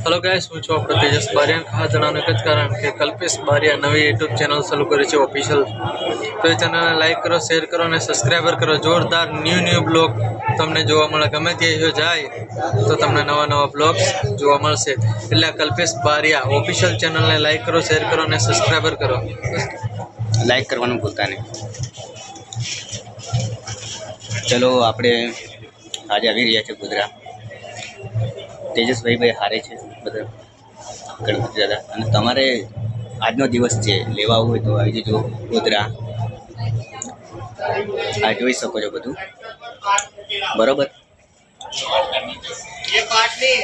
Hello guys, હું છું આપણો તેજસ બારિયા। ખાસ જણાવવાનું એક જ કારણ કે કલ્પેશ બારિયા નવી યુટ્યુબ ચેનલ ચાલુ કરી છે ઓફિશિયલ। તો એ ચેનલને લાઈક કરો, શેર કરો અને સબસ્ક્રાઈબર કરો। જોરદાર ન્યૂ બ્લોગ તમને જોવા મળે। ગમે ત્યાં જાય તો તમને નવા બ્લોગ્સ જોવા મળશે। એટલે આ કલ્પેશ બારિયા ઓફિશિયલ ચેનલને લાઈક કરો, શેર કરો અને સબસ્ક્રાઈબર કરો। લાઈક કરવાનું ભૂલતા નહીં। ચલો આપણે આજે આવી રહ્યા છે ગોધરા। તેજસભાઈ હારે છે બધા ગણપતિ દાદા, અને તમારે આજનો દિવસ છે, લેવા આવવું હોય તો આવી જજો ગોધરા। આ જોઈ શકો છો બધું બરોબર।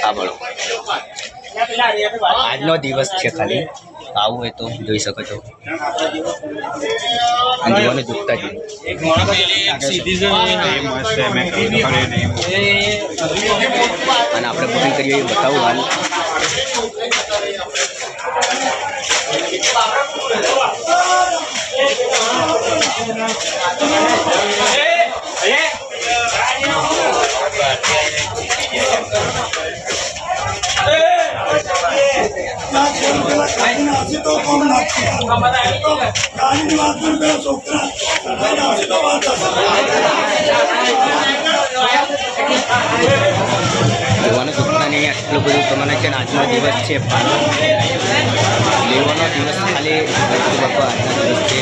હા બોલો, આજનો દિવસ છે, ખાલી આવું હોય તો જોઈ શકો છો। અને જોવાનું ચૂકતા જ નહીં। અને આપણે બુકિંગ કરીએ એ બતાવું હાલ। જોવાનું ચૂકતા નહીં। આટલું બધું તમને છે ને આજનો દિવસ છે, લેવાનો દિવસ ખાલી આજનો દિવસ છે।